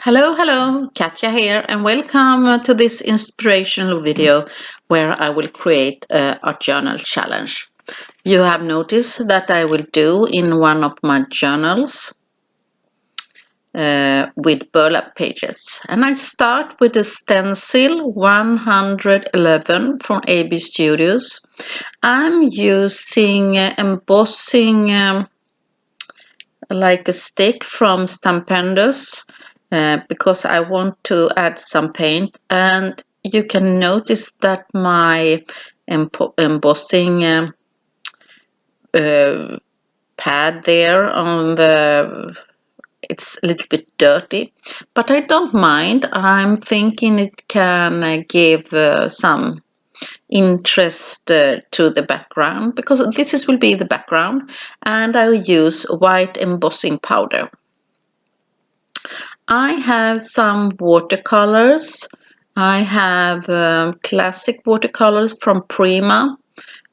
Hello, Katja here, and welcome to this inspirational video where I will create a art journal challenge. You have noticed that I will do in one of my journals with burlap pages. And I start with the stencil 111 from AB.Studios. I'm using embossing like a stick from Stupendous. Because I want to add some paint, and you can notice that my embossing pad there on it's a little bit dirty, but I don't mind. I'm thinking it can give some interest to the background, because will be the background, and I will use white embossing powder. I have some watercolors. I have classic watercolors from Prima,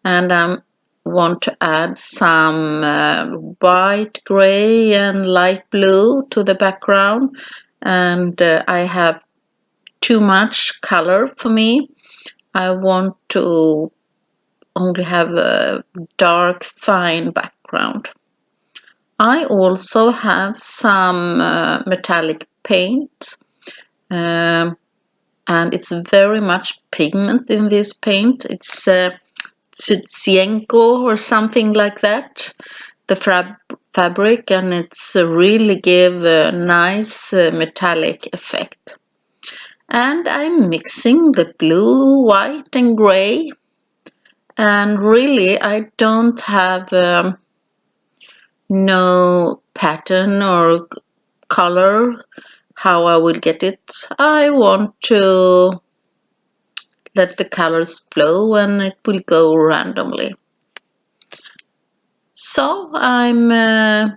and I want to add some white, gray, and light blue to the background. And I have too much color for me. I want to only have a dark, fine background. I also have some metallic paint, and it's very much pigment in this paint. It's Tsutsienko or something like that, the fabric, and it's really give a nice metallic effect. And I'm mixing the blue, white, and gray, and really I don't have no pattern or color how I will get it. I want to let the colors flow and it will go randomly. So I'm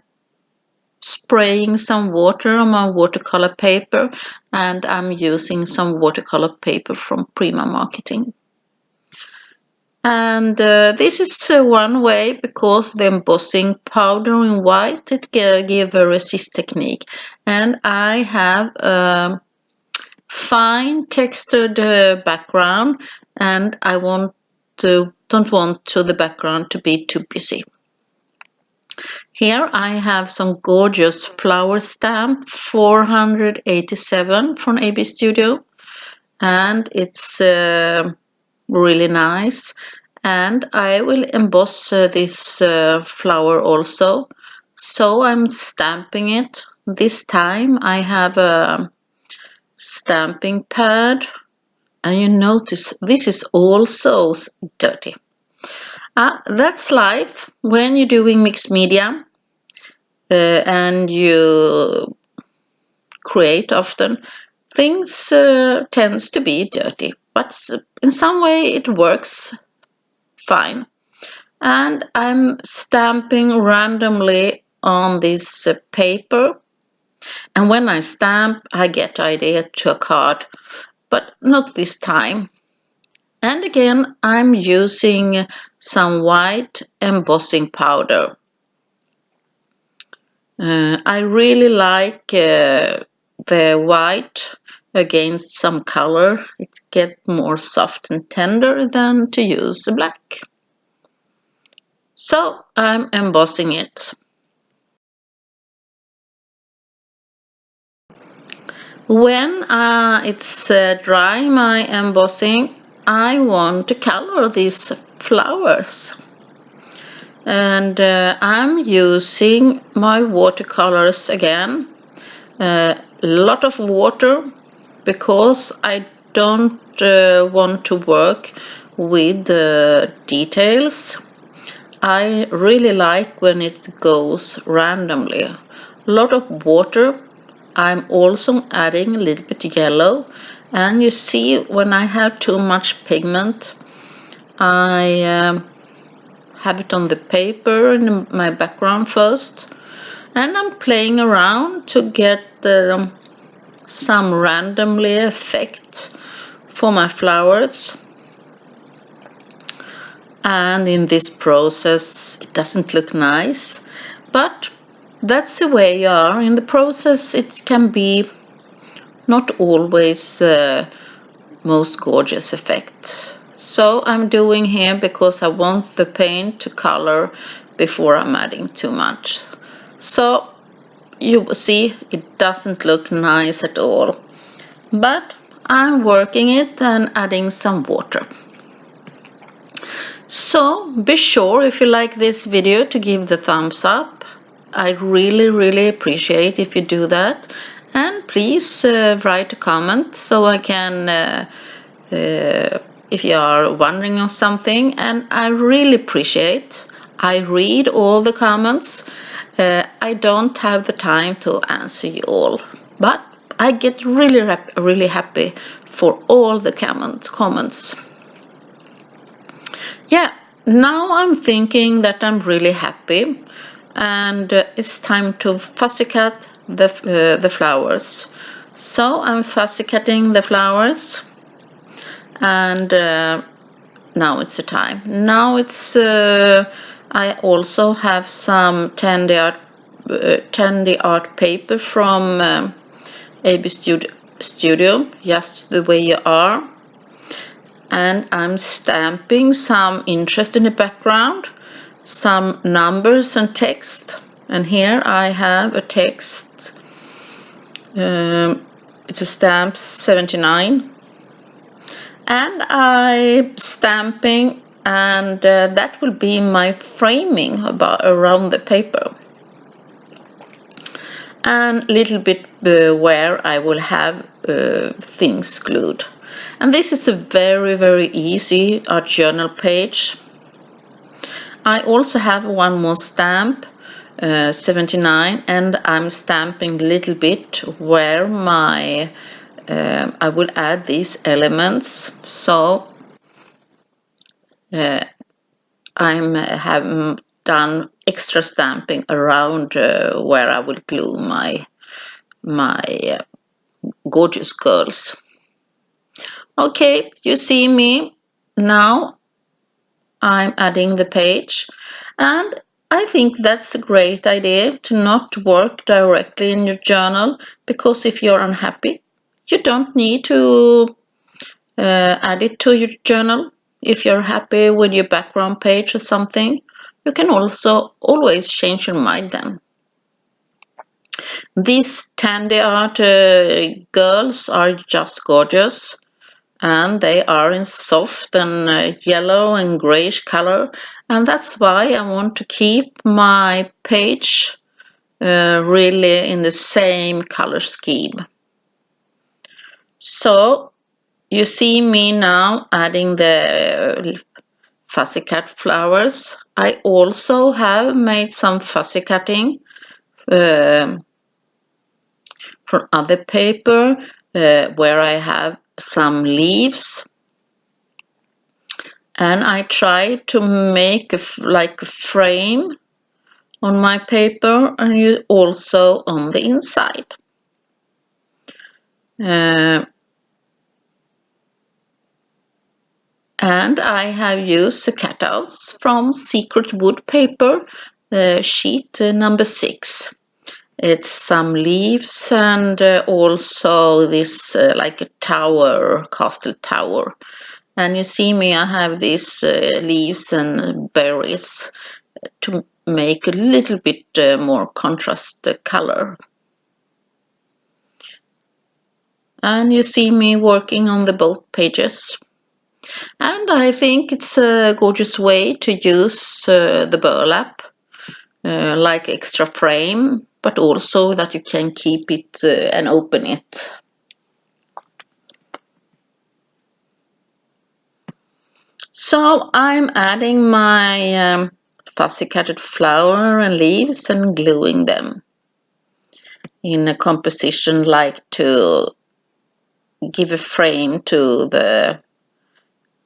spraying some water on my watercolor paper, and I'm using some watercolor paper from Prima Marketing. And this is one way, because the embossing powder in white, it give a resist technique, and I have a fine textured background, and I don't want the background to be too busy. Here I have some gorgeous flower stamp 487 from AB.Studio, and it's really nice, and I will emboss this flower also, so I'm stamping it. This time I have a stamping pad, and you notice this is also dirty. That's life when you're doing mixed media and you create often. Things tends to be dirty, but in some way it works fine. And I'm stamping randomly on this paper, and when I stamp I get idea to a card, but not this time. And again I'm using some white embossing powder. I really like the white against some color. It gets more soft and tender than to use black. So I'm embossing it. When it's dry, my embossing, I want to color these flowers. And I'm using my watercolors again. A lot of water, because I don't want to work with the details. I really like when it goes randomly. A lot of water. I'm also adding a little bit yellow, and you see when I have too much pigment, I have it on the paper in my background first, and I'm playing around to get some randomly effect for my flowers. And in this process it doesn't look nice, but that's the way you are. In the process it can be not always most gorgeous effect. So I'm doing here because I want the paint to color before I'm adding too much. So you will see it doesn't look nice at all, but I'm working it and adding some water. So be sure, if you like this video, to give the thumbs up. I really appreciate if you do that, and please write a comment so I can if you are wondering on something, and I really appreciate. I read all the comments. I don't have the time to answer you all, but I get really happy for all the comments. Yeah, now I'm thinking that I'm really happy, and it's time to fussy cut the flowers. So I'm fussy cutting the flowers, and now it's the time. Now it's I also have some TandiArt paper from AB.Studio, just the way you are. And I'm stamping some interest in the background, some numbers and text. And here I have a text. It's a stamp 79. And I'm stamping, and that will be my framing around the paper. And a little bit where I will have things glued. And this is a very easy art journal page. I also have one more stamp, 79, and I'm stamping a little bit where my I will add these elements. So I have done extra stamping around where I will glue my gorgeous girls. Okay, you see me now. I'm adding the page, and I think that's a great idea to not work directly in your journal, because if you're unhappy, you don't need to add it to your journal. If you're happy with your background page or something, you can also always change your mind then. These TandiArt girls are just gorgeous, and they are in soft and yellow and grayish color, and that's why I want to keep my page really in the same color scheme. So you see me now adding the fussy cut flowers. I also have made some fussy cutting from other paper where I have some leaves, and I try to make like a frame on my paper, and also on the inside. And I have used the cutouts from Secret Wood paper, sheet number 6. It's some leaves and also this like a tower, castle tower. And you see me, I have these leaves and berries to make a little bit more contrast color. And you see me working on the both pages. And I think it's a gorgeous way to use the burlap, like extra frame, but also that you can keep it and open it. So I'm adding my fussy cutted flower and leaves and gluing them in a composition like to give a frame to the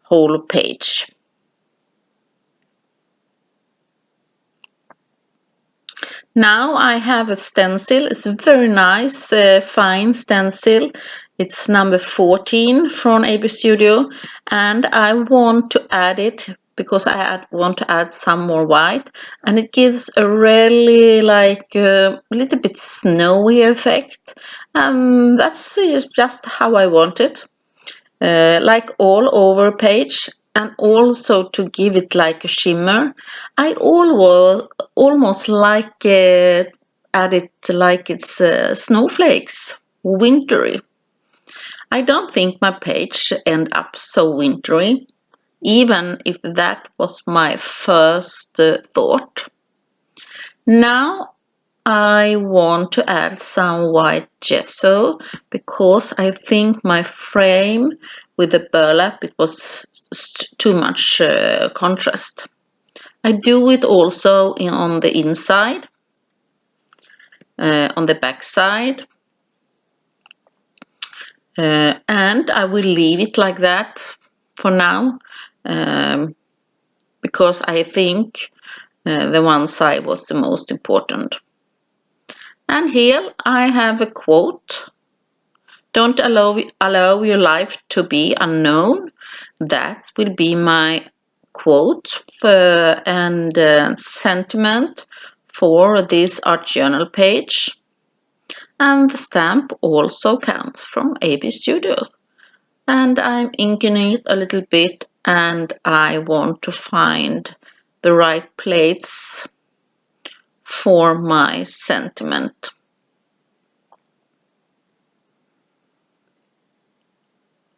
whole page. Now I have a stencil. It's a very nice fine stencil. It's number 14 from AB.Studio, and I want to add it because I want to add some more white, and it gives a really like a little bit snowy effect, and that's just how I want it, like all over page, and also to give it like a shimmer. I almost like add it like it's snowflakes, wintry. I don't think my page end up so wintry, even if that was my first thought. Now I want to add some white gesso because I think my frame with the burlap, it was too much contrast. I do it also on the inside, on the back side, and I will leave it like that for now, because I think the one side was the most important. And here I have a quote: "Don't allow your life to be unknown." That will be my quote and sentiment for this art journal page. And the stamp also comes from AB.Studio. And I'm inking it a little bit, and I want to find the right place for my sentiment.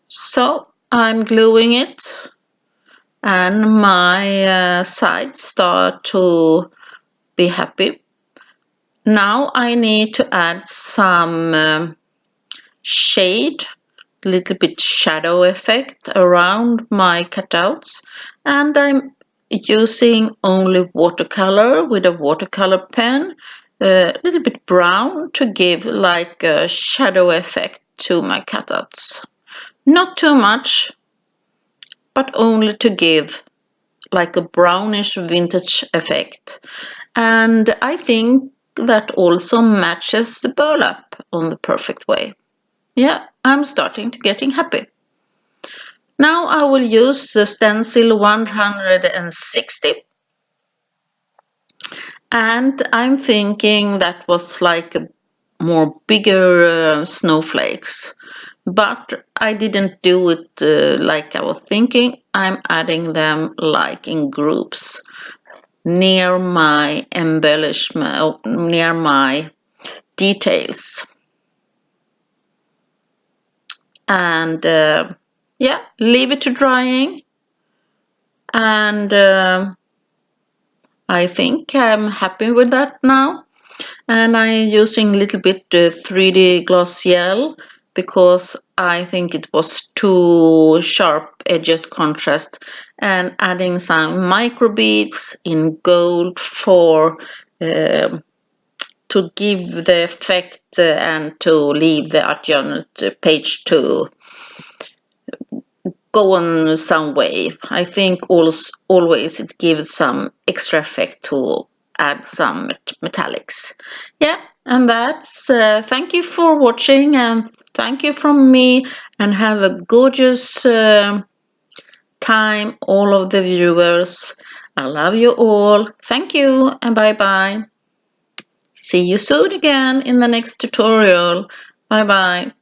So I'm gluing it, and my sides start to be happy. Now I need to add some shade, little bit shadow effect around my cutouts, and I'm using only watercolor with a watercolor pen, a little bit brown to give like a shadow effect to my cutouts. Not too much, but only to give like a brownish vintage effect. And I think that also matches the burlap on the perfect way. Yeah, I'm starting to getting happy. Now I will use the stencil 160, and I'm thinking that was like a more bigger snowflakes, but I didn't do it like I was thinking. I'm adding them like in groups near my embellishment, near my details. And yeah, leave it to drying, and I think I'm happy with that now. And I'm using a little bit 3D gloss gel because I think it was too sharp edges contrast, and adding some micro beads in gold for to give the effect and to leave the art journal page to go on some way. I think always it gives some extra effect to add some metallics. Yeah, and that's thank you for watching, and thank you from me, and have a gorgeous time, all of the viewers. I love you all. Thank you, and bye bye. See you soon again in the next tutorial. Bye bye.